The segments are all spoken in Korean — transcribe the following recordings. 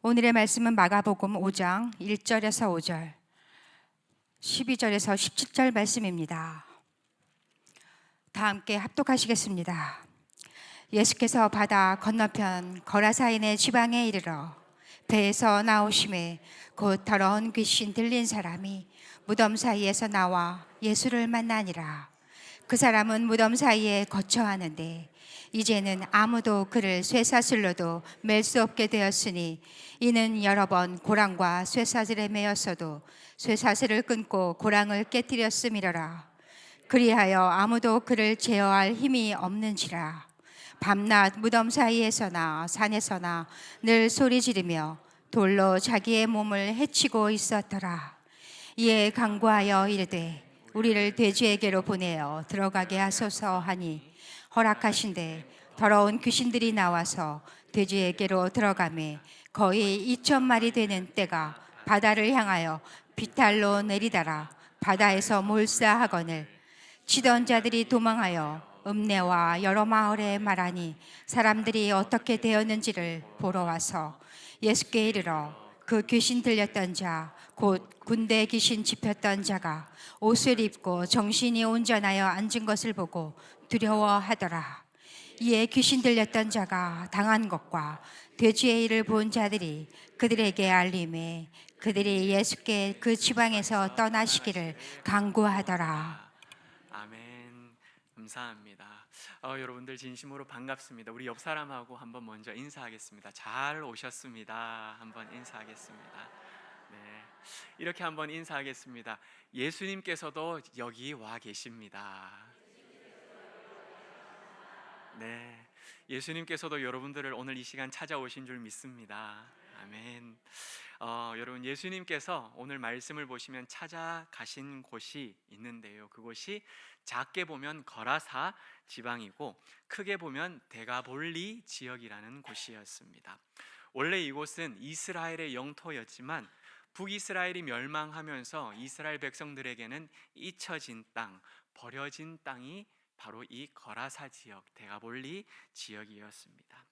오늘의 말씀은 마가복음 5장 1절에서 5절, 12절에서 17절 말씀입니다. 다 함께 합독하시겠습니다. 예수께서 바다 건너편 거라사인의 지방에 이르러 배에서 나오심에 곧 더러운 귀신 들린 사람이 무덤 사이에서 나와 예수를 만나니라. 그 사람은 무덤 사이에 거처하는데 이제는 아무도 그를 쇠사슬로도 맬 수 없게 되었으니 이는 여러 번 고랑과 쇠사슬에 매였어도 쇠사슬을 끊고 고랑을 깨뜨렸음이러라. 그리하여 아무도 그를 제어할 힘이 없는지라. 밤낮 무덤 사이에서나 산에서나 늘 소리 지르며 돌로 자기의 몸을 해치고 있었더라. 이에 간구하여 이르되 우리를 돼지에게로 보내어 들어가게 하소서 하니 허락하신대 더러운 귀신들이 나와서 돼지에게로 들어가매 거의 2,000마리 되는 떼가 바다를 향하여 비탈로 내리다라 바다에서 몰사하거늘 치던 자들이 도망하여 읍내와 여러 마을에 말하니 사람들이 어떻게 되었는지를 보러 와서 예수께 이르러 그 귀신 들렸던 자 곧 군대 귀신 집혔던 자가 옷을 입고 정신이 온전하여 앉은 것을 보고 두려워하더라. 이에 귀신 들렸던 자가 당한 것과 돼지의 일을 본 자들이 그들에게 알림에 그들이 예수께 그 지방에서 떠나시기를 간구하더라. 아멘. 감사합니다. 여러분들 진심으로 반갑습니다. 우리 옆 사람하고 한번 먼저 인사하겠습니다. 잘 오셨습니다. 한번 인사하겠습니다. 네, 이렇게 한번 인사하겠습니다. 예수님께서도 여기 와 계십니다. 네, 예수님께서도 여러분들을 오늘 이 시간 찾아오신 줄 믿습니다. 아멘. 여러분, 예수님께서 오늘 말씀을 보시면 찾아가신 곳이 있는데요. 그곳이 작게 보면 거라사 지방이고 크게 보면 데가볼리 지역이라는 곳이었습니다. 원래 이곳은 이스라엘의 영토였지만 북이스라엘이 멸망하면서 이스라엘 백성들에게는 잊혀진 땅, 버려진 땅이 바로 이 거라사 지역, 데가볼리 지역이었습니다.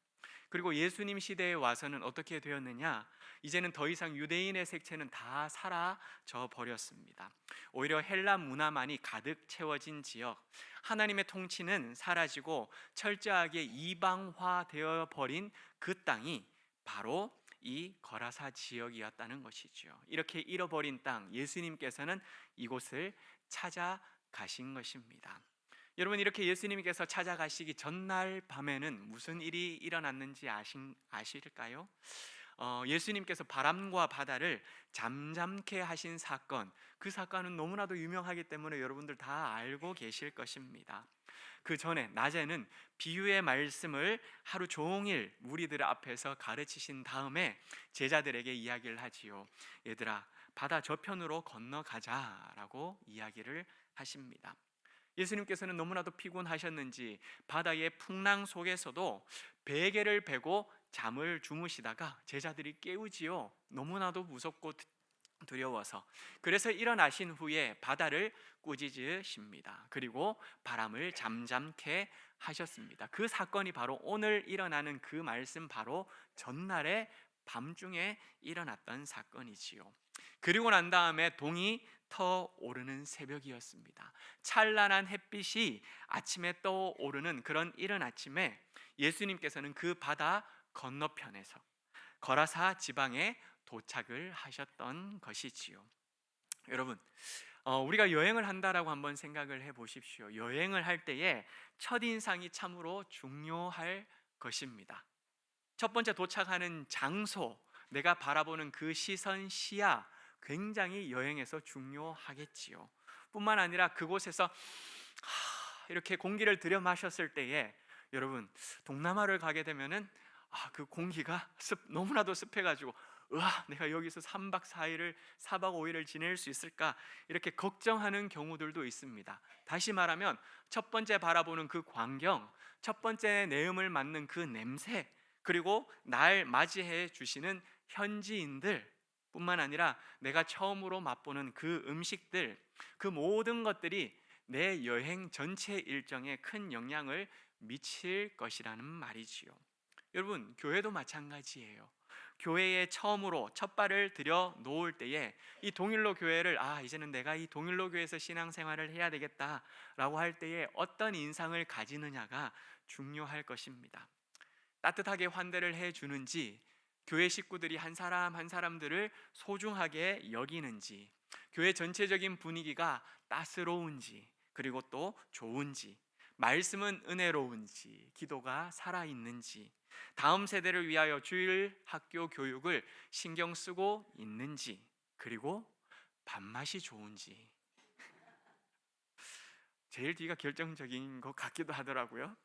그리고 예수님 시대에 와서는 어떻게 되었느냐? 이제는 더 이상 유대인의 색채는 다 사라져 버렸습니다. 오히려 헬라 문화만이 가득 채워진 지역, 하나님의 통치는 사라지고 철저하게 이방화되어 버린 그 땅이 바로 이 거라사 지역이었다는 것이죠. 이렇게 잃어버린 땅, 예수님께서는 이곳을 찾아가신 것입니다. 여러분, 이렇게 예수님께서 찾아가시기 전날 밤에는 무슨 일이 일어났는지 아실까요? 예수님께서 바람과 바다를 잠잠케 하신 사건, 그 사건은 너무나도 유명하기 때문에 여러분들 다 알고 계실 것입니다. 그 전에 낮에는 비유의 말씀을 하루 종일 무리들 앞에서 가르치신 다음에 제자들에게 이야기를 하지요. 얘들아, 바다 저편으로 건너가자라고 이야기를 하십니다. 예수님께서는 너무나도 피곤하셨는지 바다의 풍랑 속에서도 베개를 베고 잠을 주무시다가 제자들이 깨우지요. 너무나도 무섭고 두려워서. 그래서 일어나신 후에 바다를 꾸짖으십니다. 그리고 바람을 잠잠케 하셨습니다. 그 사건이 바로 오늘 일어나는 그 말씀 바로 전날에 밤중에 일어났던 사건이지요. 그리고 난 다음에 동이 터오르는 새벽이었습니다. 찬란한 햇빛이 아침에 떠오르는 그런 이른 아침에 예수님께서는 그 바다 건너편에서 거라사 지방에 도착을 하셨던 것이지요. 여러분, 우리가 여행을 한다라고 한번 생각을 해보십시오. 여행을 할 때에 첫인상이 참으로 중요할 것입니다. 첫 번째 도착하는 장소, 내가 바라보는 그 시선, 시야 굉장히 여행에서 중요하겠지요. 뿐만 아니라 그곳에서 이렇게 공기를 들여 마셨을 때에 여러분, 동남아를 가게 되면은 그 공기가 너무나도 습해가지고 내가 여기서 3박 4일을 4박 5일을 지낼 수 있을까 이렇게 걱정하는 경우들도 있습니다. 다시 말하면 첫 번째 바라보는 그 광경, 첫 번째 내음을 맡는 그 냄새, 그리고 날 맞이해 주시는 현지인들 뿐만 아니라 내가 처음으로 맛보는 그 음식들, 그 모든 것들이 내 여행 전체 일정에 큰 영향을 미칠 것이라는 말이지요. 여러분, 교회도 마찬가지예요. 교회에 처음으로 첫 발을 들여 놓을 때에 이 동일로 교회를 이제는 내가 이 동일로 교회에서 신앙생활을 해야 되겠다라고 할 때에 어떤 인상을 가지느냐가 중요할 것입니다. 따뜻하게 환대를 해주는지, 교회 식구들이 한 사람 한 사람들을 소중하게 여기는지, 교회 전체적인 분위기가 따스러운지, 그리고 또 좋은지, 말씀은 은혜로운지, 기도가 살아있는지, 다음 세대를 위하여 주일 학교 교육을 신경 쓰고 있는지, 그리고 밥맛이 좋은지. 제일 뒤가 결정적인 것 같기도 하더라고요.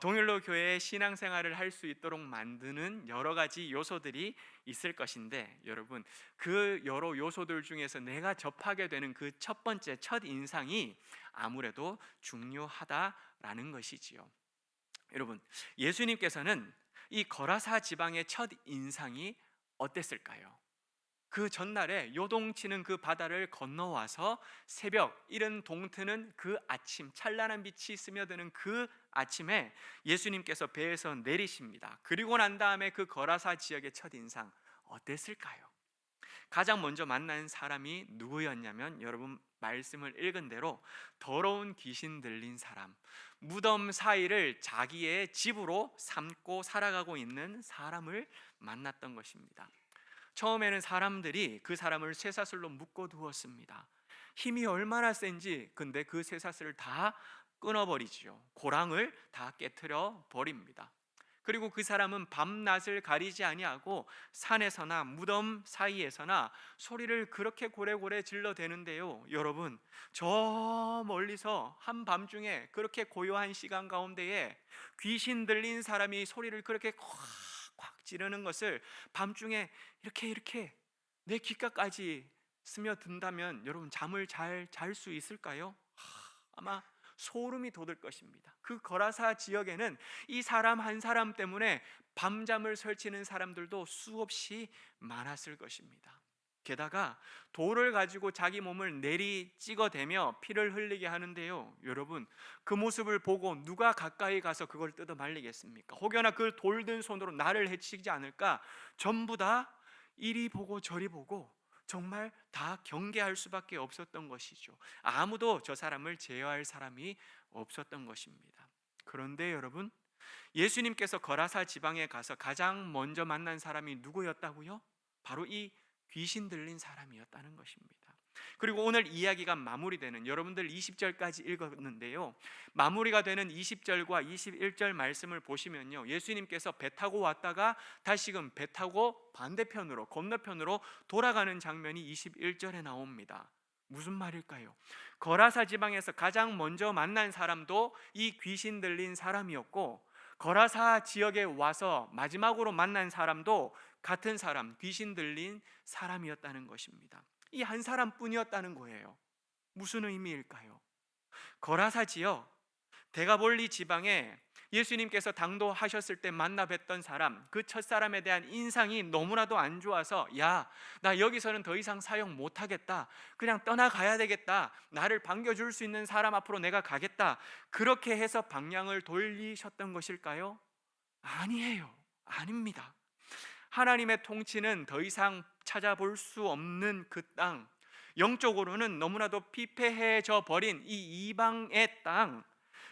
동일로 교회의 신앙생활을 할 수 있도록 만드는 여러 가지 요소들이 있을 것인데, 여러분, 그 여러 요소들 중에서 내가 접하게 되는 그 첫 번째 첫 인상이 아무래도 중요하다라는 것이지요. 여러분, 예수님께서는 이 거라사 지방의 첫 인상이 어땠을까요? 그 전날에 요동치는 그 바다를 건너와서 새벽 이른 동트는 그 아침, 찬란한 빛이 스며드는 그 아침에 예수님께서 배에서 내리십니다. 그리고 난 다음에 그 거라사 지역의 첫인상 어땠을까요? 가장 먼저 만난 사람이 누구였냐면, 여러분 말씀을 읽은 대로 더러운 귀신 들린 사람, 무덤 사이를 자기의 집으로 삼고 살아가고 있는 사람을 만났던 것입니다. 처음에는 사람들이 그 사람을 쇠사슬로 묶어 두었습니다. 힘이 얼마나 센지, 근데 그 쇠사슬을 다 끊어버리지요. 고랑을 다 깨트려 버립니다. 그리고 그 사람은 밤낮을 가리지 아니하고 산에서나 무덤 사이에서나 소리를 그렇게 고래고래 질러대는데요, 여러분, 저 멀리서 한밤중에 그렇게 고요한 시간 가운데에 귀신 들린 사람이 소리를 그렇게 콱콱 지르는 것을 밤중에 이렇게 내 귓가까지 스며든다면 여러분 잠을 잘 잘 수 있을까요? 아마 소름이 돋을 것입니다. 그 거라사 지역에는 이 사람 한 사람 때문에 밤잠을 설치는 사람들도 수없이 많았을 것입니다. 게다가 돌을 가지고 자기 몸을 내리 찍어대며 피를 흘리게 하는데요, 여러분, 그 모습을 보고 누가 가까이 가서 그걸 뜯어 말리겠습니까? 혹여나 그 돌든 손으로 나를 해치지 않을까, 전부 다 이리 보고 저리 보고 정말 다 경계할 수밖에 없었던 것이죠. 아무도 저 사람을 제어할 사람이 없었던 것입니다. 그런데 여러분, 예수님께서 거라사 지방에 가서 가장 먼저 만난 사람이 누구였다고요? 바로 이 귀신 들린 사람이었다는 것입니다. 그리고 오늘 이야기가 마무리되는, 여러분들 20절까지 읽었는데요, 마무리가 되는 20절과 21절 말씀을 보시면요, 예수님께서 배 타고 왔다가 다시금 배 타고 반대편으로 건너편으로 돌아가는 장면이 21절에 나옵니다. 무슨 말일까요? 거라사 지방에서 가장 먼저 만난 사람도 이 귀신 들린 사람이었고, 거라사 지역에 와서 마지막으로 만난 사람도 같은 사람, 귀신 들린 사람이었다는 것입니다. 이 한 사람뿐이었다는 거예요. 무슨 의미일까요? 거라사 지역 데가볼리 지방에 예수님께서 당도하셨을 때 만나 뵀던 사람, 그 첫사람에 대한 인상이 너무나도 안 좋아서, 야, 나 여기서는 더 이상 사역 못하겠다, 그냥 떠나가야 되겠다, 나를 반겨줄 수 있는 사람 앞으로 내가 가겠다, 그렇게 해서 방향을 돌리셨던 것일까요? 아니에요. 아닙니다. 하나님의 통치는 더 이상 찾아볼 수 없는 그 땅, 영적으로는 너무나도 피폐해져 버린 이 이방의 땅,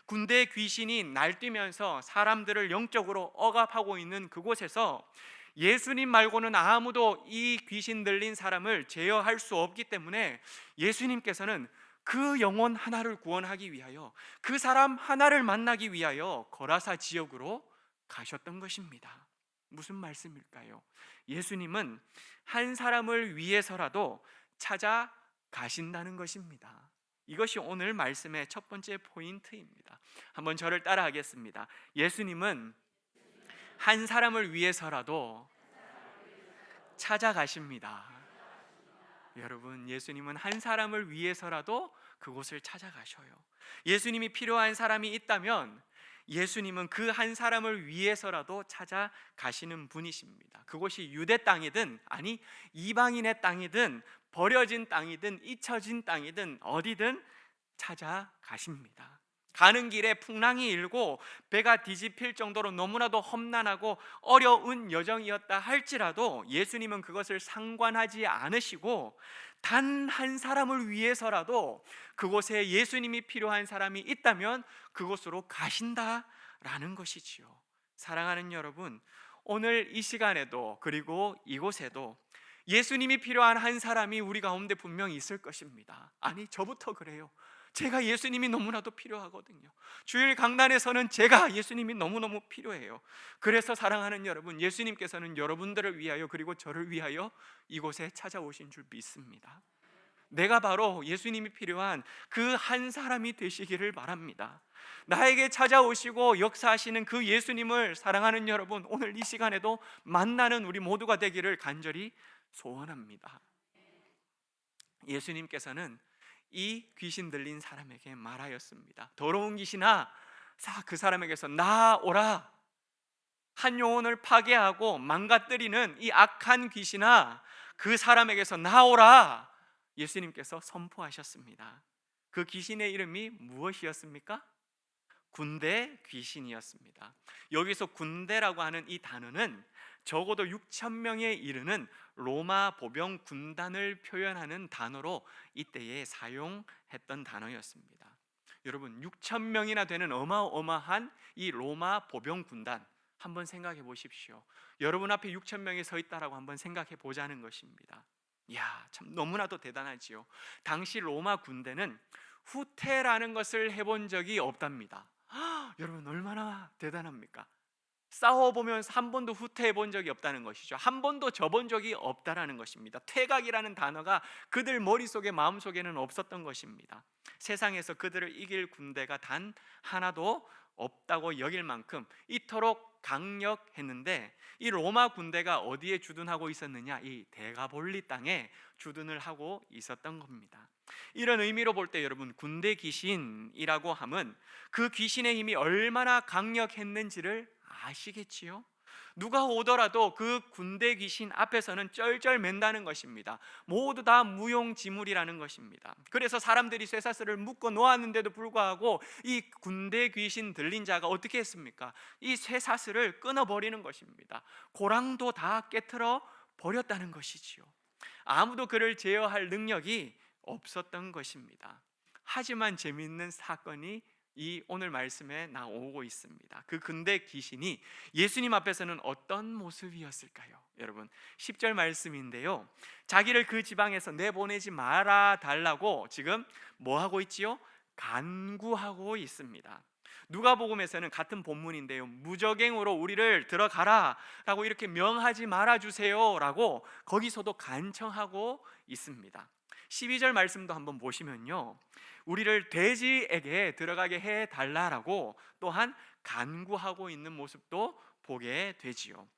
군대 귀신이 날뛰면서 사람들을 영적으로 억압하고 있는 그곳에서 예수님 말고는 아무도 이 귀신 들린 사람을 제어할 수 없기 때문에 예수님께서는 그 영혼 하나를 구원하기 위하여, 그 사람 하나를 만나기 위하여 거라사 지역으로 가셨던 것입니다. 무슨 말씀일까요? 예수님은 한 사람을 위해서라도 찾아가신다는 것입니다. 이것이 오늘 말씀의 첫 번째 포인트입니다. 한번 저를 따라하겠습니다. 예수님은 한 사람을 위해서라도 찾아가십니다. 여러분, 예수님은 한 사람을 위해서라도 그곳을 찾아가셔요. 예수님이 필요한 사람이 있다면 예수님은 그 한 사람을 위해서라도 찾아가시는 분이십니다. 그곳이 유대 땅이든, 아니 이방인의 땅이든, 버려진 땅이든, 잊혀진 땅이든, 어디든 찾아가십니다. 가는 길에 풍랑이 일고 배가 뒤집힐 정도로 너무나도 험난하고 어려운 여정이었다 할지라도 예수님은 그것을 상관하지 않으시고 단 한 사람을 위해서라도 그곳에 예수님이 필요한 사람이 있다면 그곳으로 가신다라는 것이지요. 사랑하는 여러분, 오늘 이 시간에도 그리고 이곳에도 예수님이 필요한 한 사람이 우리 가운데 분명히 있을 것입니다. 아니, 저부터 그래요. 제가 예수님이 너무나도 필요하거든요. 주일 강단에서는 제가 예수님이 너무너무 필요해요. 그래서 사랑하는 여러분, 예수님께서는 여러분들을 위하여 그리고 저를 위하여 이곳에 찾아오신 줄 믿습니다. 내가 바로 예수님이 필요한 그 한 사람이 되시기를 바랍니다. 나에게 찾아오시고 역사하시는 그 예수님을 사랑하는 여러분, 오늘 이 시간에도 만나는 우리 모두가 되기를 간절히 소원합니다. 예수님께서는 이 귀신 들린 사람에게 말하였습니다. 더러운 귀신아, 그 사람에게서 나오라. 한 영혼을 파괴하고 망가뜨리는 이 악한 귀신아, 그 사람에게서 나오라. 예수님께서 선포하셨습니다. 그 귀신의 이름이 무엇이었습니까? 군대 귀신이었습니다. 여기서 군대라고 하는 이 단어는 적어도 6,000명에 이르는 로마 보병 군단을 표현하는 단어로 이때에 사용했던 단어였습니다. 여러분, 6,000명이나 되는 어마어마한 이 로마 보병 군단, 한번 생각해 보십시오. 여러분 앞에 6,000명이 서 있다라고 한번 생각해 보자는 것입니다. 이야, 참 너무나도 대단하지요. 당시 로마 군대는 후퇴라는 것을 해본 적이 없답니다. 여러분, 얼마나 대단합니까? 싸워보면서 한 번도 후퇴해 본 적이 없다는 것이죠. 한 번도 져본 적이 없다라는 것입니다. 퇴각이라는 단어가 그들 머릿속에 마음속에는 없었던 것입니다. 세상에서 그들을 이길 군대가 단 하나도 없다고 여길 만큼 이토록 강력했는데, 이 로마 군대가 어디에 주둔하고 있었느냐? 이 데가볼리 땅에 주둔을 하고 있었던 겁니다. 이런 의미로 볼 때 여러분, 군대 귀신이라고 함은 그 귀신의 힘이 얼마나 강력했는지를 아시겠지요? 누가 오더라도 그 군대 귀신 앞에서는 쩔쩔맨다는 것입니다. 모두 다 무용지물이라는 것입니다. 그래서 사람들이 쇠사슬을 묶어 놓았는데도 불구하고 이 군대 귀신 들린 자가 어떻게 했습니까? 이 쇠사슬을 끊어버리는 것입니다. 고랑도 다 깨트려 버렸다는 것이지요. 아무도 그를 제어할 능력이 없었던 것입니다. 하지만 재미있는 사건이 이 오늘 말씀에 나오고 있습니다. 그 군대 귀신이 예수님 앞에서는 어떤 모습이었을까요? 여러분, 10절 말씀인데요, 자기를 그 지방에서 내보내지 말아 달라고 지금 뭐 하고 있지요? 간구하고 있습니다. 누가복음에서는 같은 본문인데요, 무적행으로 우리를 들어가라 라고 이렇게 명하지 말아주세요 라고 거기서도 간청하고 있습니다. 12절 말씀도 한번 보시면요, 우리를 돼지에게 들어가게 해달라라고 또한 간구하고 있는 모습도 보게 되지요.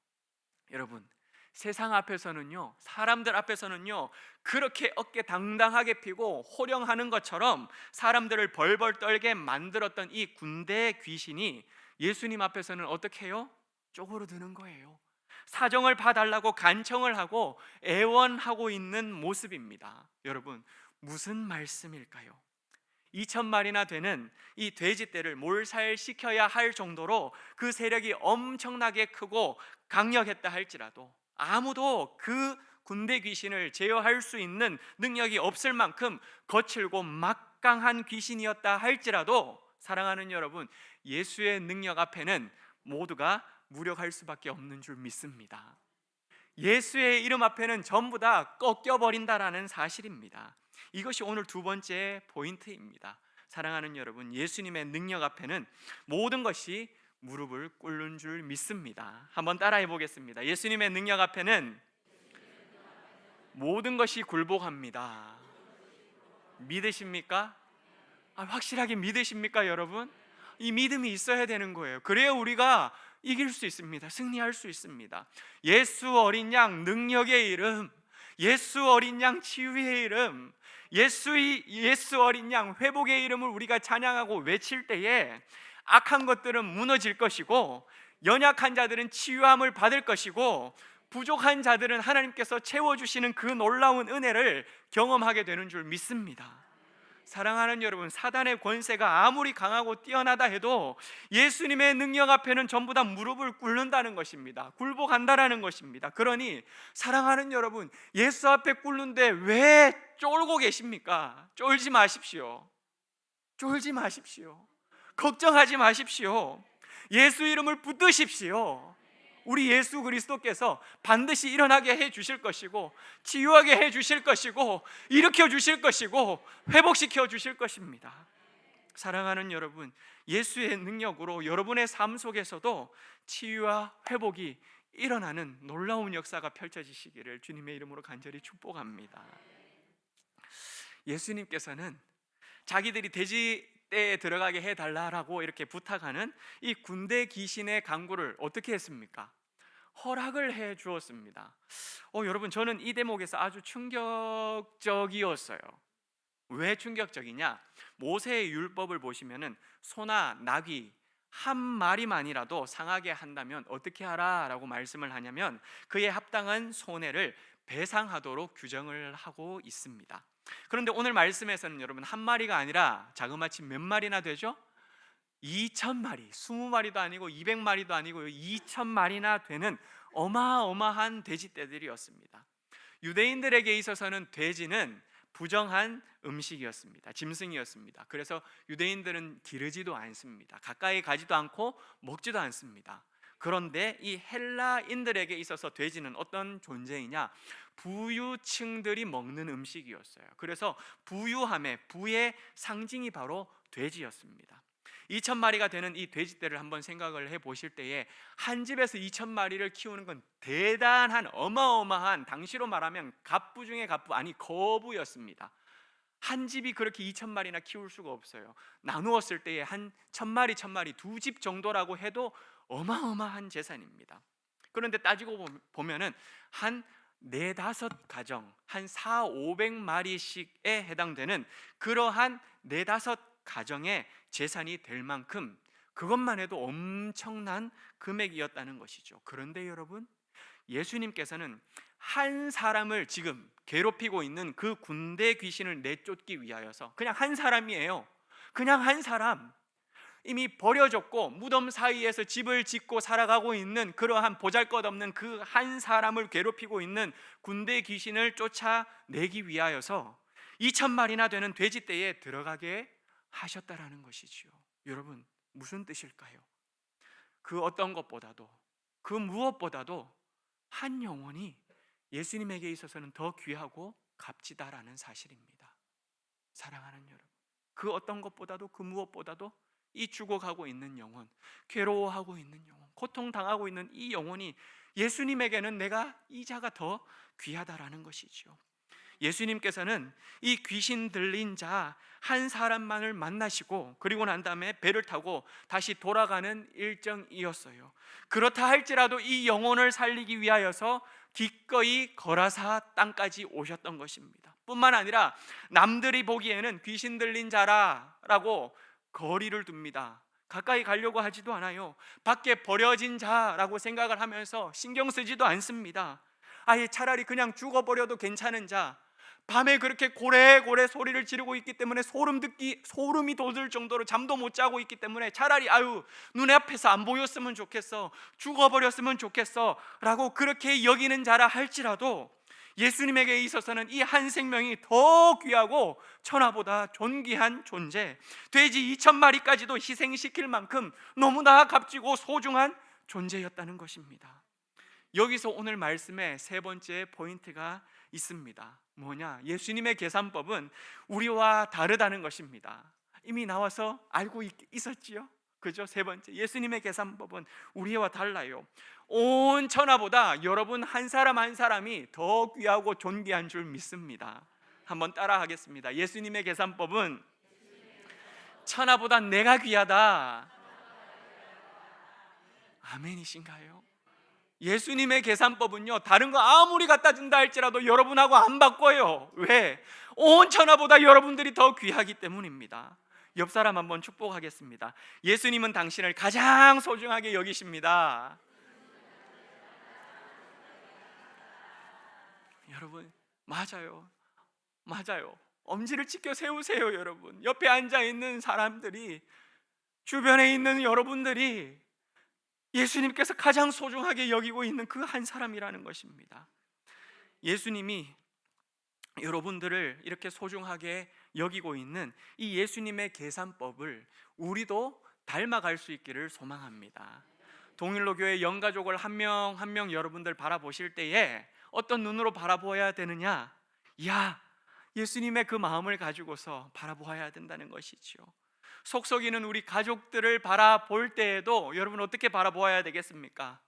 여러분, 세상 앞에서는요, 사람들 앞에서는요, 그렇게 어깨 당당하게 피고 호령하는 것처럼 사람들을 벌벌 떨게 만들었던 이 군대 귀신이 예수님 앞에서는 어떻게 해요? 쪼그러드는 거예요. 사정을 봐달라고 간청을 하고 애원하고 있는 모습입니다. 여러분, 무슨 말씀일까요? 2,000마리나 되는 이 돼지떼를 몰살시켜야 할 정도로 그 세력이 엄청나게 크고 강력했다 할지라도 아무도 그 군대 귀신을 제어할 수 있는 능력이 없을 만큼 거칠고 막강한 귀신이었다 할지라도 사랑하는 여러분, 예수의 능력 앞에는 모두가 무력할 수밖에 없는 줄 믿습니다. 예수의 이름 앞에는 전부 다 꺾여버린다라는 사실입니다. 이것이 오늘 두 번째 포인트입니다. 사랑하는 여러분, 예수님의 능력 앞에는 모든 것이 무릎을 꿇는 줄 믿습니다. 한번 따라해 보겠습니다. 예수님의 능력 앞에는 모든 것이 굴복합니다. 믿으십니까? 확실하게 믿으십니까, 여러분? 이 믿음이 있어야 되는 거예요. 그래야 우리가 이길 수 있습니다. 승리할 수 있습니다. 예수 어린 양 능력의 이름, 예수 어린 양 치유의 이름, 예수 어린 양 회복의 이름을 우리가 찬양하고 외칠 때에 악한 것들은 무너질 것이고, 연약한 자들은 치유함을 받을 것이고, 부족한 자들은 하나님께서 채워주시는 그 놀라운 은혜를 경험하게 되는 줄 믿습니다. 사랑하는 여러분, 사단의 권세가 아무리 강하고 뛰어나다 해도 예수님의 능력 앞에는 전부 다 무릎을 꿇는다는 것입니다. 굴복한다라는 것입니다. 그러니 사랑하는 여러분, 예수 앞에 꿇는데 왜 쫄고 계십니까? 쫄지 마십시오. 쫄지 마십시오. 걱정하지 마십시오. 예수 이름을 붙드십시오. 우리 예수 그리스도께서 반드시 일어나게 해 주실 것이고, 치유하게 해 주실 것이고, 일으켜 주실 것이고, 회복시켜 주실 것입니다. 사랑하는 여러분, 예수의 능력으로 여러분의 삶 속에서도 치유와 회복이 일어나는 놀라운 역사가 펼쳐지시기를 주님의 이름으로 간절히 축복합니다. 예수님께서는 자기들이 돼지떼에 들어가게 해달라고 이렇게 부탁하는 이 군대 귀신의 강구를 어떻게 했습니까? 허락을 해 주었습니다. 여러분, 저는 이 대목에서 아주 충격적이었어요. 왜 충격적이냐? 모세의 율법을 보시면은 소나 나귀 한 마리만이라도 상하게 한다면 어떻게 하라라고 말씀을 하냐면 그에 합당한 손해를 배상하도록 규정을 하고 있습니다. 그런데 오늘 말씀에서는 여러분, 한 마리가 아니라 자그마치 몇 마리나 되죠? 2,000마리, 20마리도 아니고 200마리도 아니고 2,000마리나 되는 어마어마한 돼지떼들이었습니다. 유대인들에게 있어서는 돼지는 부정한 음식이었습니다. 짐승이었습니다. 그래서 유대인들은 기르지도 않습니다. 가까이 가지도 않고 먹지도 않습니다. 그런데 이 헬라인들에게 있어서 돼지는 어떤 존재이냐? 부유층들이 먹는 음식이었어요. 그래서 부유함의, 부의 상징이 바로 돼지였습니다. 2,000마리가 되는 이 돼지떼를 한번 생각을 해보실 때에 한 집에서 2,000마리를 키우는 건 대단한 어마어마한, 당시로 말하면 갑부 중에 갑부, 아니 거부였습니다. 한 집이 그렇게 2,000마리나 키울 수가 없어요. 나누었을 때에 한 1,000마리 1,000마리 두 집 정도라고 해도 어마어마한 재산입니다. 그런데 따지고 보면은 한 4-5 가정, 한 400-500마리씩에 해당되는 그러한 4-5 가정의 재산이 될 만큼 그것만 해도 엄청난 금액이었다는 것이죠. 그런데 여러분, 예수님께서는 한 사람을 지금 괴롭히고 있는 그 군대 귀신을 내쫓기 위하여서, 그냥 한 사람이에요. 그냥 한 사람, 이미 버려졌고 무덤 사이에서 집을 짓고 살아가고 있는 그러한 보잘것없는 그 한 사람을 괴롭히고 있는 군대 귀신을 쫓아내기 위하여서 2,000마리나 되는 돼지떼에 들어가게 하셨다라는 것이지요. 여러분, 무슨 뜻일까요? 그 어떤 것보다도, 그 무엇보다도 한 영혼이 예수님에게 있어서는 더 귀하고 값지다라는 사실입니다. 사랑하는 여러분, 그 어떤 것보다도, 그 무엇보다도 이 죽어가고 있는 영혼, 괴로워하고 있는 영혼, 고통당하고 있는 이 영혼이 예수님에게는 내가 이 자가 더 귀하다라는 것이죠. 예수님께서는 이 귀신 들린 자 한 사람만을 만나시고 그리고 난 다음에 배를 타고 다시 돌아가는 일정이었어요. 그렇다 할지라도 이 영혼을 살리기 위하여서 기꺼이 거라사 땅까지 오셨던 것입니다. 뿐만 아니라 남들이 보기에는 귀신 들린 자라고 거리를 둡니다. 가까이 가려고 하지도 않아요. 밖에 버려진 자라고 생각을 하면서 신경 쓰지도 않습니다. 아예 차라리 그냥 죽어버려도 괜찮은 자, 밤에 그렇게 고래고래 소리를 지르고 있기 때문에 소름이 돋을 정도로 잠도 못 자고 있기 때문에 차라리 눈에 앞에서 안 보였으면 좋겠어, 죽어버렸으면 좋겠어 라고 그렇게 여기는 자라 할지라도 예수님에게 있어서는 이 한 생명이 더 귀하고 천하보다 존귀한 존재, 돼지 2,000마리까지도 희생시킬 만큼 너무나 값지고 소중한 존재였다는 것입니다. 여기서 오늘 말씀의 세 번째 포인트가 있습니다. 뭐냐? 예수님의 계산법은 우리와 다르다는 것입니다. 이미 나와서 알고 있었지요? 그죠? 세 번째, 예수님의 계산법은 우리와 달라요. 온 천하보다 여러분 한 사람 한 사람이 더 귀하고 존귀한 줄 믿습니다. 한번 따라 하겠습니다. 예수님의 계산법은 천하보다 내가 귀하다. 아멘이신가요? 예수님의 계산법은요, 다른 거 아무리 갖다 준다 할지라도 여러분하고 안 바꿔요. 왜? 온 천하보다 여러분들이 더 귀하기 때문입니다. 옆 사람 한번 축복하겠습니다. 예수님은 당신을 가장 소중하게 여기십니다. 여러분, 맞아요. 엄지를 지켜 세우세요. 여러분, 옆에 앉아 있는 사람들이, 주변에 있는 여러분들이 예수님께서 가장 소중하게 여기고 있는 그 한 사람이라는 것입니다. 예수님이 여러분들을 이렇게 소중하게 여기고 있는 이 예수님의 계산법을 우리도 닮아갈 수 있기를 소망합니다. 동일로 교회 영가족을 한 명 한 명 여러분들 바라보실 때에 어떤 눈으로 바라보아야 되느냐? 야, 예수님의 그 마음을 가지고서 바라보아야 된다는 것이죠. 속속이는 우리 가족들을 바라볼 때에도 여러분 어떻게 바라보아야 되겠습니까?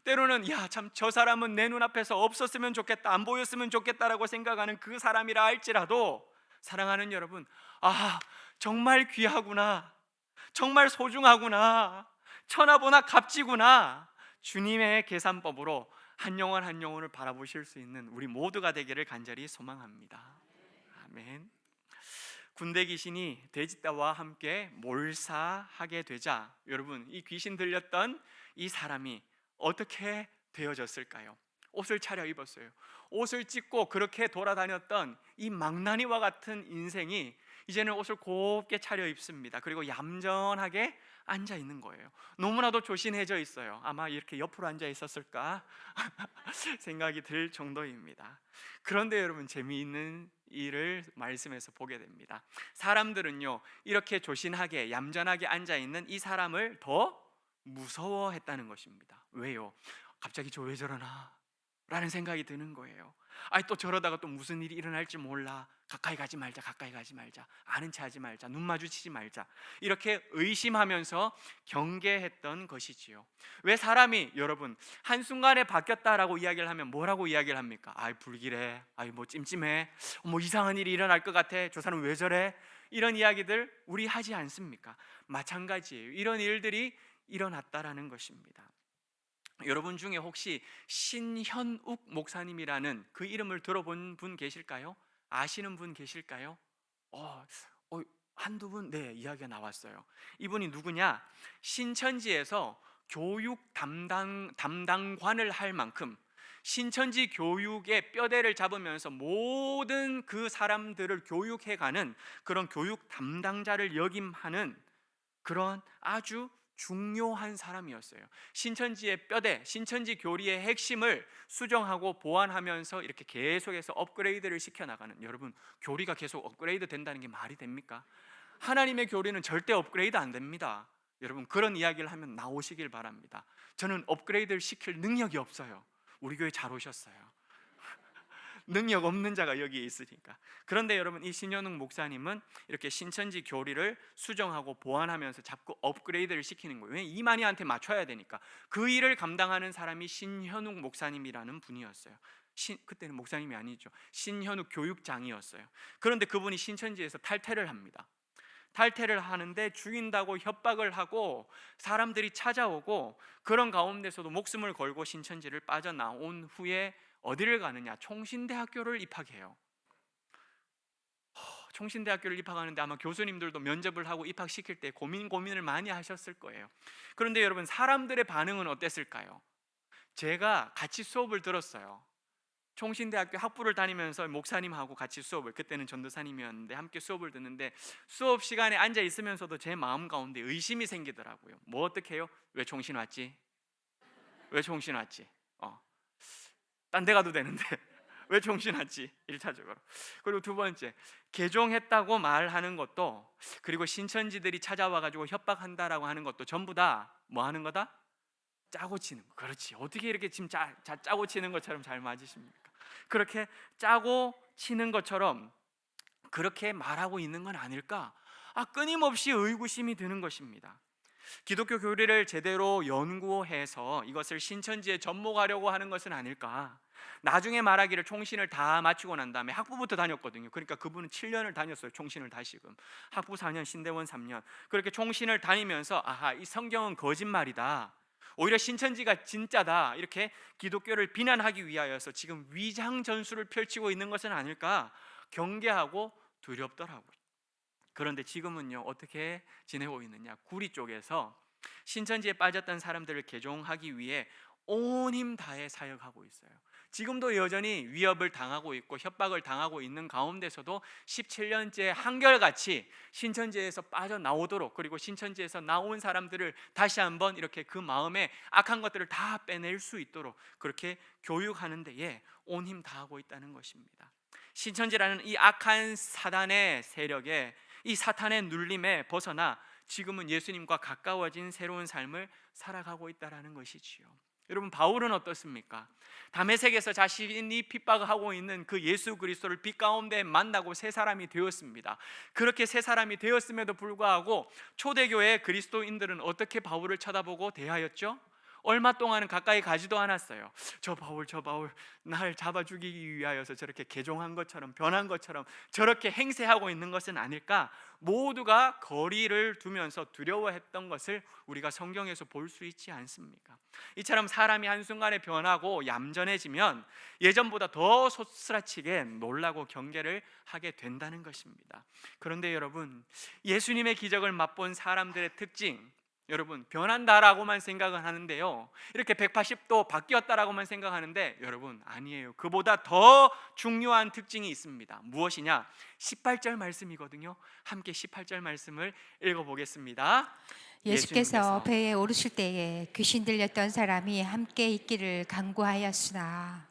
때로는 야, 참 저 사람은 내 눈앞에서 없었으면 좋겠다, 안 보였으면 좋겠다라고 생각하는 그 사람이라 할지라도, 사랑하는 여러분, 아, 정말 귀하구나, 정말 소중하구나, 천하보나 값지구나, 주님의 계산법으로 한 영혼 한 영혼을 바라보실 수 있는 우리 모두가 되기를 간절히 소망합니다. 아멘. 군대 귀신이 돼지떼와 함께 몰사하게 되자, 여러분, 이 귀신 들렸던 이 사람이 어떻게 되어졌을까요? 옷을 차려입었어요. 옷을 찢고 그렇게 돌아다녔던 이 망나니와 같은 인생이 이제는 옷을 곱게 차려입습니다. 그리고 얌전하게 앉아 있는 거예요. 너무나도 조신해져 있어요. 아마 이렇게 옆으로 앉아 있었을까 생각이 들 정도입니다. 그런데 여러분, 재미있는 일을 말씀에서 보게 됩니다. 사람들은요, 이렇게 조신하게 얌전하게 앉아 있는 이 사람을 더 무서워했다는 것입니다. 왜요? 갑자기 저 왜 저러나 라는 생각이 드는 거예요. 아니, 또 저러다가 또 무슨 일이 일어날지 몰라, 가까이 가지 말자, 가까이 가지 말자, 아는 체 하지 말자, 눈 마주치지 말자, 이렇게 의심하면서 경계했던 것이지요. 왜 사람이 여러분 한순간에 바뀌었다라고 이야기를 하면 뭐라고 이야기를 합니까? 아이, 불길해, 아이, 뭐 찜찜해, 뭐 이상한 일이 일어날 것 같아, 저 사람 왜 저래, 이런 이야기들 우리 하지 않습니까? 마찬가지예요. 이런 일들이 일어났다라는 것입니다. 여러분 중에 혹시 신현욱 목사님이라는 그 이름을 들어본 분 계실까요? 아시는 분 계실까요? 어, 한두 분, 네, 이야기가 나왔어요. 이분이 누구냐? 신천지에서 교육 담당관을 할 만큼 신천지 교육의 뼈대를 잡으면서 모든 그 사람들을 교육해가는 그런 교육 담당자를 역임하는 그런 아주 중요한 사람이었어요. 신천지의 뼈대, 신천지 교리의 핵심을 수정하고 보완하면서 이렇게 계속해서 업그레이드를 시켜나가는, 여러분, 교리가 계속 업그레이드 된다는 게 말이 됩니까? 하나님의 교리는 절대 업그레이드 안 됩니다. 여러분, 그런 이야기를 하면 나오시길 바랍니다. 저는 업그레이드를 시킬 능력이 없어요. 우리 교회 잘 오셨어요. 능력 없는 자가 여기에 있으니까. 그런데 여러분, 이 신현웅 목사님은 이렇게 신천지 교리를 수정하고 보완하면서 자꾸 업그레이드를 시키는 거예요. 왜? 이만희한테 맞춰야 되니까. 그 일을 감당하는 사람이 신현웅 목사님이라는 분이었어요. 그때는 목사님이 아니죠. 신현욱 교육장이었어요. 그런데 그분이 신천지에서 탈퇴를 합니다. 탈퇴를 하는데 죽인다고 협박을 하고 사람들이 찾아오고, 그런 가운데서도 목숨을 걸고 신천지를 빠져나온 후에 어디를 가느냐? 총신대학교를 입학해요. 총신대학교를 입학하는데 아마 교수님들도 면접을 하고 입학시킬 때 고민을 많이 하셨을 거예요. 그런데 여러분, 사람들의 반응은 어땠을까요? 제가 같이 수업을 들었어요. 총신대학교 학부를 다니면서 목사님하고 같이 수업을, 그때는 전도사님이었는데 함께 수업을 듣는데, 수업 시간에 앉아 있으면서도 제 마음 가운데 의심이 생기더라고요. 뭐 어떻게 해요? 왜 총신 왔지? 왜 총신 왔지? 딴 데 가도 되는데 왜 총신 왔지? 1차적으로. 그리고 두 번째, 개종했다고 말하는 것도, 그리고 신천지들이 찾아와가지고 협박한다라고 하는 것도 전부 다 뭐 하는 거다? 짜고 치는 거. 그렇지, 어떻게 이렇게 지금 짜고 치는 것처럼 잘 맞으십니까? 그렇게 짜고 치는 것처럼 그렇게 말하고 있는 건 아닐까? 끊임없이 의구심이 드는 것입니다. 기독교 교리를 제대로 연구해서 이것을 신천지에 접목하려고 하는 것은 아닐까? 나중에 말하기를 총신을 다 마치고 난 다음에 학부부터 다녔거든요. 그러니까 그분은 7년을 다녔어요. 총신을 다시금. 학부 4년, 신대원 3년. 그렇게 총신을 다니면서 아하, 이 성경은 거짓말이다, 오히려 신천지가 진짜다, 이렇게 기독교를 비난하기 위하여서 지금 위장 전술을 펼치고 있는 것은 아닐까 경계하고 두렵더라고요. 그런데 지금은요, 어떻게 지내고 있느냐? 구리 쪽에서 신천지에 빠졌던 사람들을 개종하기 위해 온 힘 다해 사역하고 있어요. 지금도 여전히 위협을 당하고 있고 협박을 당하고 있는 가운데서도 17년째 한결같이 신천지에서 빠져나오도록, 그리고 신천지에서 나온 사람들을 다시 한번 이렇게 그 마음에 악한 것들을 다 빼낼 수 있도록 그렇게 교육하는 데에 온 힘 다하고 있다는 것입니다. 신천지라는 이 악한 사단의 세력에, 이 사탄의 눌림에 벗어나 지금은 예수님과 가까워진 새로운 삶을 살아가고 있다는 것이지요. 여러분, 바울은 어떻습니까? 다메섹에서 자신이 핍박하고 있는 그 예수 그리스도를 빛 가운데 만나고 새 사람이 되었습니다. 그렇게 새 사람이 되었음에도 불구하고 초대교회 그리스도인들은 어떻게 바울을 쳐다보고 대하였죠? 얼마 동안은 가까이 가지도 않았어요. 저 바울 날 잡아 죽이기 위하여서 저렇게 개종한 것처럼, 변한 것처럼 저렇게 행세하고 있는 것은 아닐까? 모두가 거리를 두면서 두려워했던 것을 우리가 성경에서 볼 수 있지 않습니까? 이처럼 사람이 한순간에 변하고 얌전해지면 예전보다 더 소스라치게 놀라고 경계를 하게 된다는 것입니다. 그런데 여러분, 예수님의 기적을 맛본 사람들의 특징, 여러분, 변한다라고만 생각은 하는데요, 이렇게 180도 바뀌었다라고만 생각하는데 여러분, 아니에요. 그보다 더 중요한 특징이 있습니다. 무엇이냐? 18절 말씀이거든요. 함께 18절 말씀을 읽어보겠습니다. 예수께서 배에 오르실 때에 귀신 들렸던 사람이 함께 있기를 간구하였으나.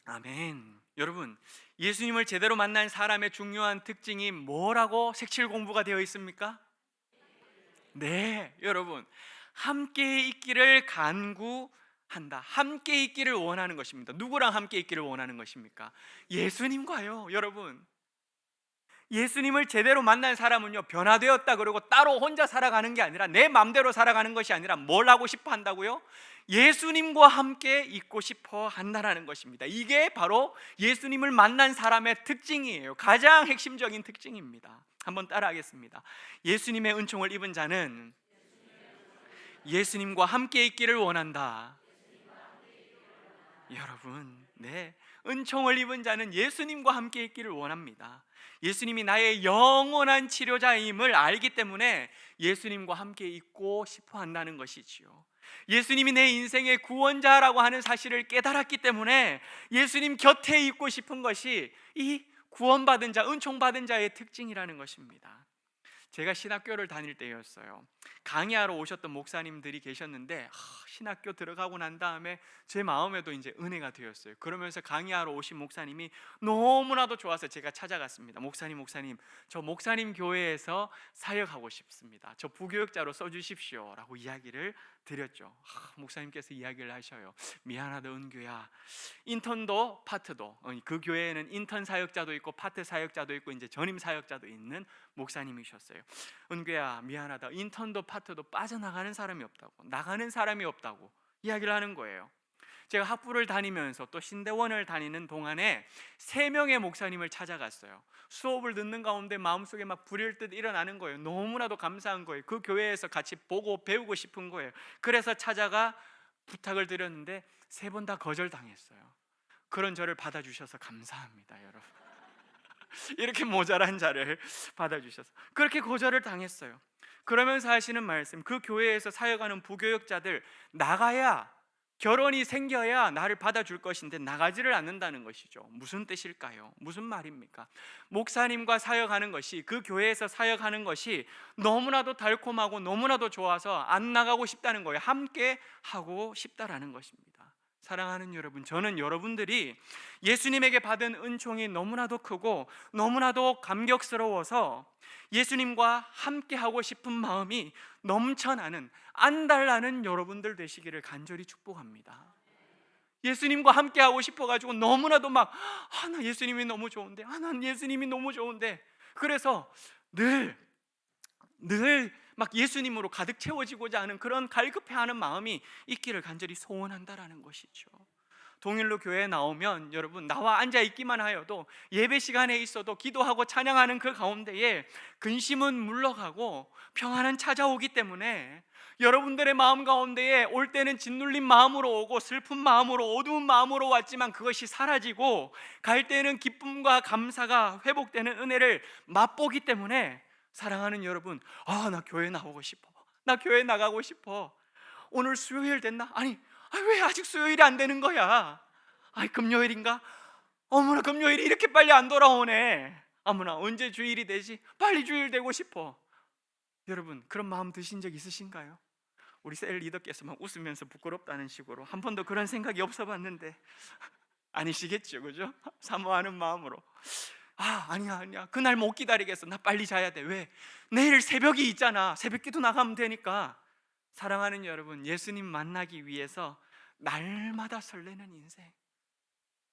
아멘. 여러분, 예수님을 제대로 만난 사람의 중요한 특징이 뭐라고 색칠 공부가 되어 있습니까? 네, 여러분, 함께 있기를 간구한다. 함께 있기를 원하는 것입니다. 누구랑 함께 있기를 원하는 것입니까? 예수님과요. 여러분, 예수님을 제대로 만난 사람은요, 변화되었다 그러고 따로 혼자 살아가는 게 아니라, 내 마음대로 살아가는 것이 아니라 뭘 하고 싶어 한다고요? 예수님과 함께 있고 싶어 한다라는 것입니다. 이게 바로 예수님을 만난 사람의 특징이에요. 가장 핵심적인 특징입니다. 한번 따라하겠습니다. 예수님의 은총을 입은 자는 예수님과 함께 있기를 원한다. 여러분, 네, 은총을 입은 자는 예수님과 함께 있기를 원합니다. 예수님이 나의 영원한 치료자임을 알기 때문에 예수님과 함께 있고 싶어 한다는 것이지요. 예수님이 내 인생의 구원자라고 하는 사실을 깨달았기 때문에 예수님 곁에 있고 싶은 것이 이 구원받은 자, 은총받은 자의 특징이라는 것입니다. 제가 신학교를 다닐 때였어요. 강의하러 오셨던 목사님들이 계셨는데 신학교 들어가고 난 다음에 제 마음에도 이제 은혜가 되었어요. 그러면서 강의하러 오신 목사님이 너무나도 좋아서 제가 찾아갔습니다. 목사님, 저 목사님 교회에서 사역하고 싶습니다. 저 부교육자로 써주십시오 라고 이야기를 드렸죠. 목사님께서 이야기를 하셔요. 미안하다 은규야, 인턴도 파트도, 그 교회에는 인턴 사역자도 있고 파트 사역자도 있고 이제 전임 사역자도 있는 목사님이셨어요. 은규야, 미안하다, 인턴도 파트도 빠져나가는 사람이 없다고, 나가는 사람이 없다고 이야기를 하는 거예요. 제가 학부를 다니면서 또 신대원을 다니는 동안에 3명의 목사님을 찾아갔어요. 수업을 듣는 가운데 마음속에 막 불일 듯 일어나는 거예요. 너무나도 감사한 거예요. 그 교회에서 같이 보고 배우고 싶은 거예요. 그래서 찾아가 부탁을 드렸는데 3번 다 거절당했어요. 그런 저를 받아주셔서 감사합니다, 여러분. 이렇게 모자란 자를 받아주셔서. 그렇게 거절을 당했어요. 그러면서 하시는 말씀, 그 교회에서 사역하는 부교역자들 나가야, 결혼이 생겨야 나를 받아줄 것인데 나가지를 않는다는 것이죠. 무슨 뜻일까요? 무슨 말입니까? 목사님과 사역하는 것이, 그 교회에서 사역하는 것이 너무나도 달콤하고 너무나도 좋아서 안 나가고 싶다는 거예요. 함께 하고 싶다라는 것입니다. 사랑하는 여러분, 저는 여러분들이 예수님에게 받은 은총이 너무나도 크고 너무나도 감격스러워서 예수님과 함께 하고 싶은 마음이 넘쳐나는, 안달나는 여러분들 되시기를 간절히 축복합니다. 예수님과 함께 하고 싶어가지고 너무나도 막 나 예수님이 너무 좋은데, 난 예수님이 너무 좋은데, 그래서 늘 막 예수님으로 가득 채워지고자 하는 그런 갈급해하는 마음이 있기를 간절히 소원한다라는 것이죠. 동일로 교회에 나오면 여러분, 나와 앉아 있기만 하여도, 예배 시간에 있어도 기도하고 찬양하는 그 가운데에 근심은 물러가고 평안은 찾아오기 때문에 여러분들의 마음 가운데에 올 때는 짓눌린 마음으로 오고 슬픈 마음으로, 어두운 마음으로 왔지만 그것이 사라지고 갈 때는 기쁨과 감사가 회복되는 은혜를 맛보기 때문에, 사랑하는 여러분, 나 교회 나오고 싶어, 나 교회 나가고 싶어, 오늘 수요일 됐나? 아니 왜 아직 수요일이 안 되는 거야? 금요일인가? 어머나, 금요일이 이렇게 빨리 안 돌아오네. 어머나, 언제 주일이 되지? 빨리 주일 되고 싶어. 여러분, 그런 마음 드신 적 있으신가요? 우리 셀 리더께서 막 웃으면서 부끄럽다는 식으로 한 번도 그런 생각이 없어 봤는데 아니시겠죠, 그죠? 사모하는 마음으로 아니야 그날 못 기다리겠어. 나 빨리 자야 돼. 왜? 내일 새벽이 있잖아. 새벽기도 나가면 되니까. 사랑하는 여러분, 예수님 만나기 위해서 날마다 설레는 인생,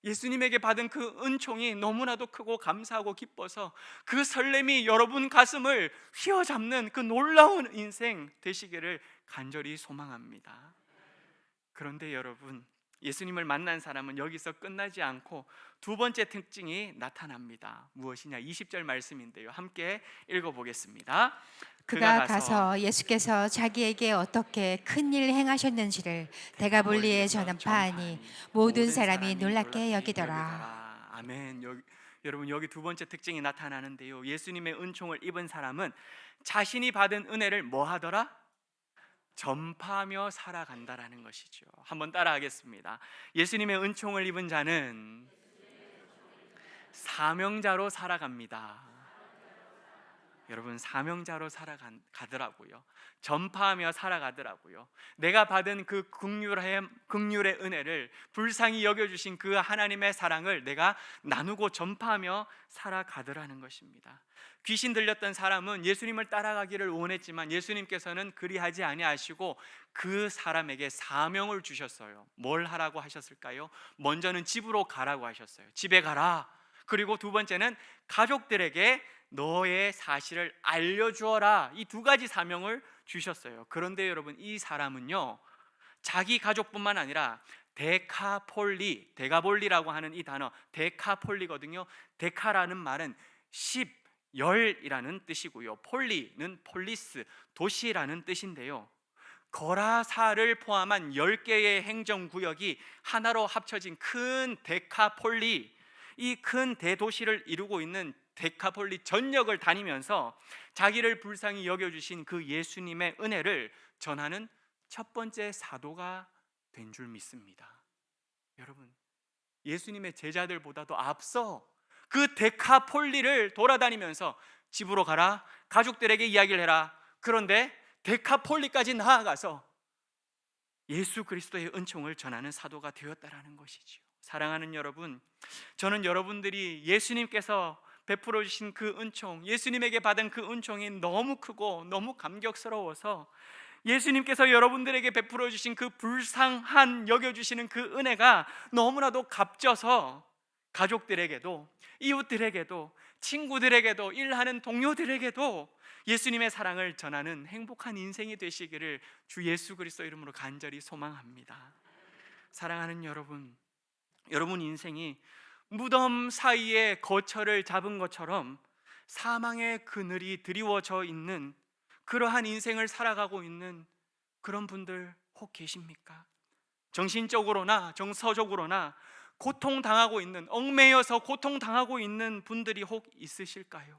예수님에게 받은 그 은총이 너무나도 크고 감사하고 기뻐서 그 설렘이 여러분 가슴을 휘어잡는 그 놀라운 인생 되시기를 간절히 소망합니다. 그런데 여러분, 예수님을 만난 사람은 여기서 끝나지 않고 두 번째 특징이 나타납니다. 무엇이냐? 20절 말씀인데요, 함께 읽어보겠습니다. 그가 가서 예수께서 자기에게 어떻게 큰 일 행하셨는지를 데가볼리에 전파하니 모든 사람이 놀랍게 여기더라. 아멘. 여러분, 여기 두 번째 특징이 나타나는데요, 예수님의 은총을 입은 사람은 자신이 받은 은혜를 뭐 하더라? 전파하며 살아간다라는 것이죠. 한번 따라하겠습니다. 예수님의 은총을 입은 자는 사명자로 살아갑니다. 여러분, 사명자로 살아가더라고요. 전파하며 살아가더라고요. 내가 받은 그 긍휼의 은혜를, 불쌍히 여겨주신 그 하나님의 사랑을 내가 나누고 전파하며 살아가더라는 것입니다. 귀신 들렸던 사람은 예수님을 따라가기를 원했지만 예수님께서는 그리하지 아니하시고 그 사람에게 사명을 주셨어요. 뭘 하라고 하셨을까요? 먼저는 집으로 가라고 하셨어요. 집에 가라. 그리고 두 번째는 가족들에게 너의 사실을 알려주어라. 이 두 가지 사명을 주셨어요. 그런데 여러분, 이 사람은요, 자기 가족뿐만 아니라 데가볼리라고 하는 이 단어, 데카폴리거든요. 데카라는 말은 10, 열이라는 뜻이고요, 폴리는 폴리스, 도시라는 뜻인데요, 거라사를 포함한 10개의 행정구역이 하나로 합쳐진 큰 데카폴리, 이 큰 대도시를 이루고 있는 데카폴리 전역을 다니면서 자기를 불쌍히 여겨주신 그 예수님의 은혜를 전하는 첫 번째 사도가 된 줄 믿습니다. 여러분, 예수님의 제자들보다도 앞서 그 데카폴리를 돌아다니면서 집으로 가라, 가족들에게 이야기를 해라. 그런데 데카폴리까지 나아가서 예수 그리스도의 은총을 전하는 사도가 되었다라는 것이지요. 사랑하는 여러분, 저는 여러분들이 예수님께서 베풀어 주신 그 은총, 예수님에게 받은 그 은총이 너무 크고 너무 감격스러워서 예수님께서 여러분들에게 베풀어 주신 그 불쌍한 여겨주시는 그 은혜가 너무나도 값져서 가족들에게도, 이웃들에게도, 친구들에게도, 일하는 동료들에게도 예수님의 사랑을 전하는 행복한 인생이 되시기를 주 예수 그리스도 이름으로 간절히 소망합니다. 사랑하는 여러분, 여러분 인생이 무덤 사이에 거처를 잡은 것처럼 사망의 그늘이 드리워져 있는 그러한 인생을 살아가고 있는 그런 분들 혹 계십니까? 정신적으로나 정서적으로나 고통당하고 있는, 얽매여서 고통당하고 있는 분들이 혹 있으실까요?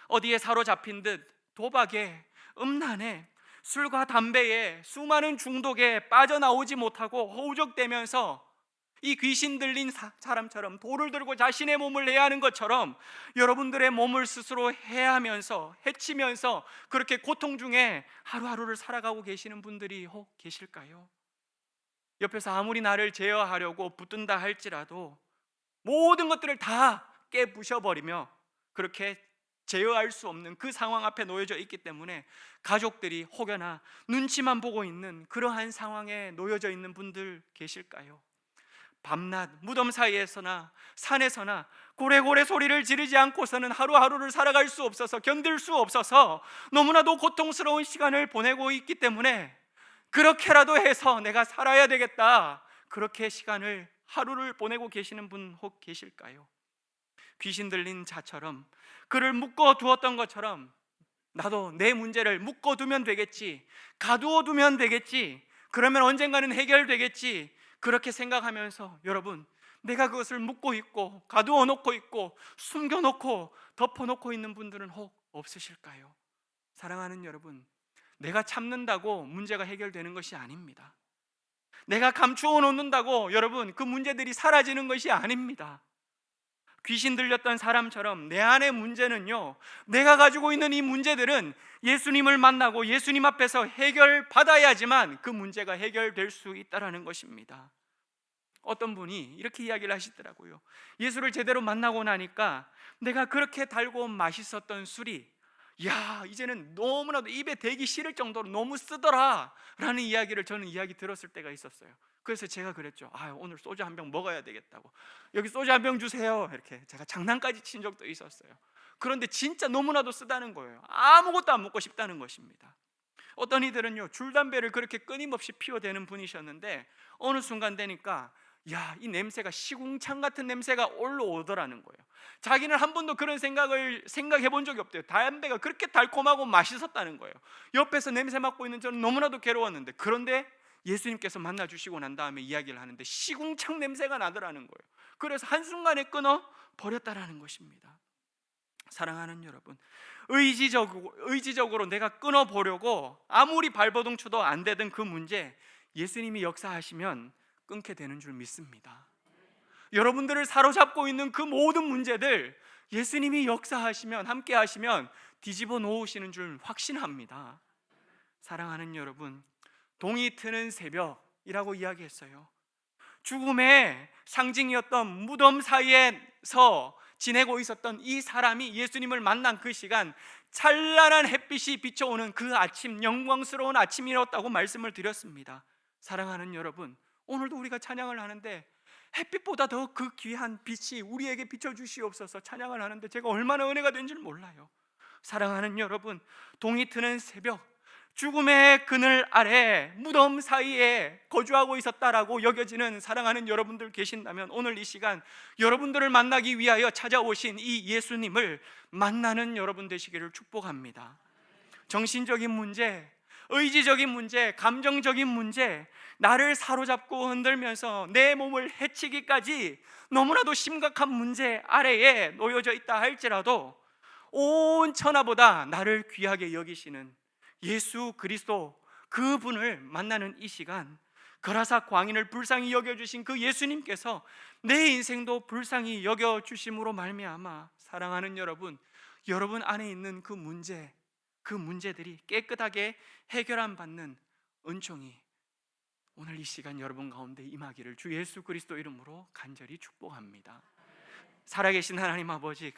어디에 사로잡힌 듯 도박에, 음란에, 술과 담배에, 수많은 중독에 빠져나오지 못하고 허우적대면서 이 귀신 들린 사람처럼 돌을 들고 자신의 몸을 해하는 것처럼 여러분들의 몸을 스스로 해하면서 해치면서 그렇게 고통 중에 하루하루를 살아가고 계시는 분들이 혹 계실까요? 옆에서 아무리 나를 제어하려고 붙든다 할지라도 모든 것들을 다 깨부셔버리며 그렇게 제어할 수 없는 그 상황 앞에 놓여져 있기 때문에 가족들이 혹여나 눈치만 보고 있는 그러한 상황에 놓여져 있는 분들 계실까요? 밤낮 무덤 사이에서나 산에서나 고래고래 소리를 지르지 않고서는 하루하루를 살아갈 수 없어서, 견딜 수 없어서 너무나도 고통스러운 시간을 보내고 있기 때문에 그렇게라도 해서 내가 살아야 되겠다, 그렇게 시간을, 하루를 보내고 계시는 분 혹 계실까요? 귀신 들린 자처럼, 그를 묶어 두었던 것처럼 나도 내 문제를 묶어 두면 되겠지, 가두어 두면 되겠지, 그러면 언젠가는 해결되겠지, 그렇게 생각하면서 여러분, 내가 그것을 묶고 있고 가두어 놓고 있고 숨겨놓고 덮어놓고 있는 분들은 혹 없으실까요? 사랑하는 여러분, 내가 참는다고 문제가 해결되는 것이 아닙니다. 내가 감추어 놓는다고 여러분 그 문제들이 사라지는 것이 아닙니다. 귀신 들렸던 사람처럼 내 안의 문제는요, 내가 가지고 있는 이 문제들은 예수님을 만나고 예수님 앞에서 해결받아야지만 그 문제가 해결될 수 있다는 것입니다. 어떤 분이 이렇게 이야기를 하시더라고요. 예수를 제대로 만나고 나니까 내가 그렇게 달고 맛있었던 술이 이제는 너무나도 입에 대기 싫을 정도로 너무 쓰더라 라는 이야기를 저는 들었을 때가 있었어요. 그래서 제가 그랬죠. 오늘 소주 한 병 먹어야 되겠다고. 여기 소주 한 병 주세요. 이렇게 제가 장난까지 친 적도 있었어요. 그런데 진짜 너무나도 쓰다는 거예요. 아무것도 안 먹고 싶다는 것입니다. 어떤 이들은요, 줄담배를 그렇게 끊임없이 피워대는 분이셨는데 어느 순간 되니까 이 냄새가 시궁창 같은 냄새가 올라오더라는 거예요. 자기는 한 번도 그런 생각을 생각해 본 적이 없대요. 담배가 그렇게 달콤하고 맛있었다는 거예요. 옆에서 냄새 맡고 있는 저는 너무나도 괴로웠는데, 그런데 예수님께서 만나 주시고 난 다음에 이야기를 하는데 시궁창 냄새가 나더라는 거예요. 그래서 한순간에 끊어 버렸다라는 것입니다. 사랑하는 여러분, 의지적으로 내가 끊어보려고 아무리 발버둥 쳐도 안 되던 그 문제, 예수님이 역사하시면 끊게 되는 줄 믿습니다. 여러분들을 사로잡고 있는 그 모든 문제들 예수님이 역사하시면, 함께 하시면 뒤집어 놓으시는 줄 확신합니다. 사랑하는 여러분, 동이 트는 새벽이라고 이야기했어요. 죽음의 상징이었던 무덤 사이에서 지내고 있었던 이 사람이 예수님을 만난 그 시간, 찬란한 햇빛이 비춰오는 그 아침, 영광스러운 아침이었다고 말씀을 드렸습니다. 사랑하는 여러분, 오늘도 우리가 찬양을 하는데 햇빛보다 더 그 귀한 빛이 우리에게 비춰주시옵소서 찬양을 하는데 제가 얼마나 은혜가 된 줄 몰라요. 사랑하는 여러분, 동이 트는 새벽, 죽음의 그늘 아래 무덤 사이에 거주하고 있었다라고 여겨지는 사랑하는 여러분들 계신다면 오늘 이 시간 여러분들을 만나기 위하여 찾아오신 이 예수님을 만나는 여러분 되시기를 축복합니다. 정신적인 문제, 의지적인 문제, 감정적인 문제, 나를 사로잡고 흔들면서 내 몸을 해치기까지 너무나도 심각한 문제 아래에 놓여져 있다 할지라도 온 천하보다 나를 귀하게 여기시는 예수 그리스도, 그분을 만나는 이 시간, 거라사 광인을 불쌍히 여겨주신 그 예수님께서 내 인생도 불쌍히 여겨주심으로 말미암아 사랑하는 여러분, 여러분 안에 있는 그 문제들이 깨끗하게 해결함 받는 은총이 오늘 이 시간 여러분 가운데 임하기를 주 예수 그리스도 이름으로 간절히 축복합니다. 살아계신 하나님 아버지,